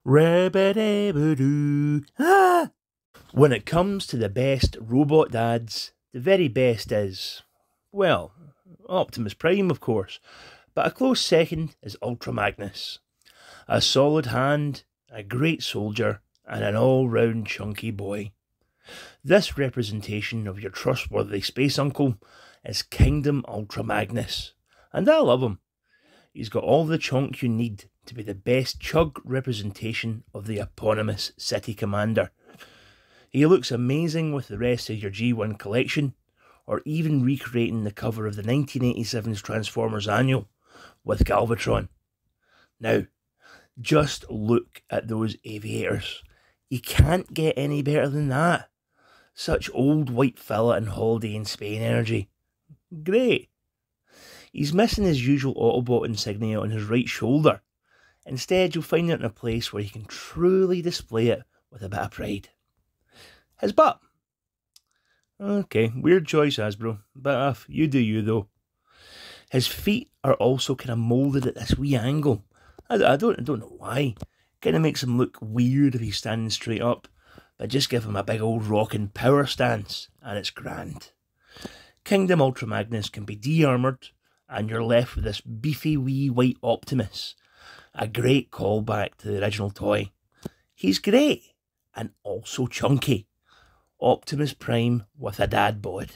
Rabbit-a-ba-doo. Ah! When it comes to the best robot dads, the very best is, well, Optimus Prime, of course, but a close second is Ultra Magnus. A solid hand, a great soldier, and an all-round chunky boy. This representation of your trustworthy space uncle is Kingdom Ultra Magnus, and I love him. He's got all the chunk you need to be the best chug representation of the eponymous city commander. He looks amazing with the rest of your G1 collection, or even recreating the cover of the 1987's Transformers Annual with Galvatron. Now, just look at those aviators. You can't get any better than that. Such old white fella and Holiday in Spain energy. Great. He's missing his usual Autobot insignia on his right shoulder. Instead, you'll find it in a place where he can truly display it with a bit of pride. His butt. Okay, weird choice, Hasbro, but you do you though. His feet are also kind of moulded at this wee angle. I don't know why. Kind of makes him look weird if he's standing straight up, but just give him a big old rocking power stance, and it's grand. Kingdom Ultra Magnus can be de-armoured, and you're left with this beefy wee white Optimus. A great callback to the original toy. He's great, and also chunky. Optimus Prime with a dad bod.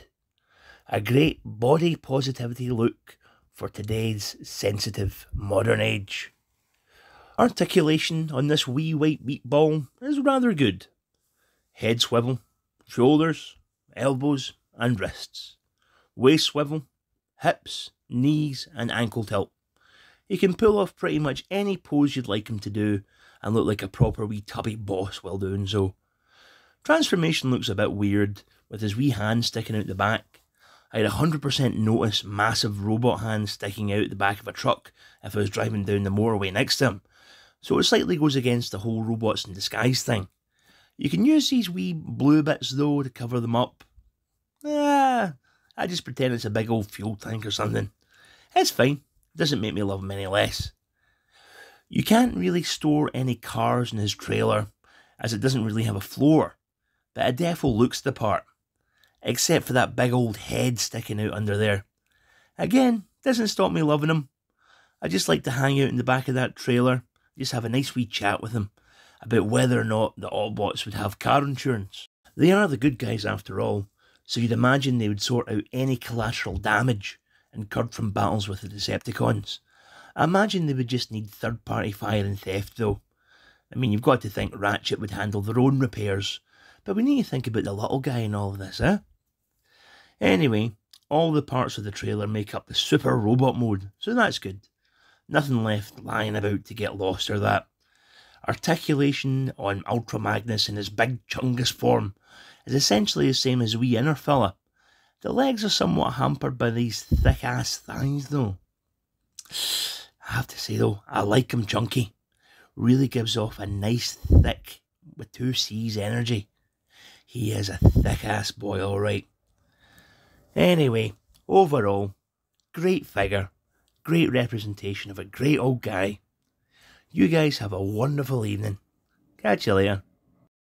A great body positivity look for today's sensitive modern age. Articulation on this wee white meatball is rather good. Head swivel, shoulders, elbows and wrists. Waist swivel, hips, knees and ankle tilt. He can pull off pretty much any pose you'd like him to do and look like a proper wee tubby boss while doing so. Transformation looks a bit weird with his wee hand sticking out the back. I'd 100% notice massive robot hands sticking out the back of a truck if I was driving down the motorway next to him, so it slightly goes against the whole robots in disguise thing. You can use these wee blue bits though to cover them up. I just pretend it's a big old fuel tank or something. It's fine, it doesn't make me love him any less. You can't really store any cars in his trailer as it doesn't really have a floor, but it defo looks the part. Except for that big old head sticking out under there. Again, doesn't stop me loving him. I just like to hang out in the back of that trailer, just have a nice wee chat with him about whether or not the Autobots would have car insurance. They are the good guys after all, so you'd imagine they would sort out any collateral damage incurred from battles with the Decepticons. I imagine they would just need third-party fire and theft though. I mean, you've got to think Ratchet would handle their own repairs, but we need to think about the little guy in all of this, eh? Anyway, all the parts of the trailer make up the super robot mode, so that's good. Nothing left lying about to get lost or that. Articulation on Ultra Magnus in his big chungus form is essentially the same as wee inner fella. The legs are somewhat hampered by these thick ass thighs though. I have to say though, I like him chunky. Really gives off a nice thick, with 2 C's energy. He is a thick ass boy alright. Anyway, overall, great figure, great representation of a great old guy. You guys have a wonderful evening. Catch you later.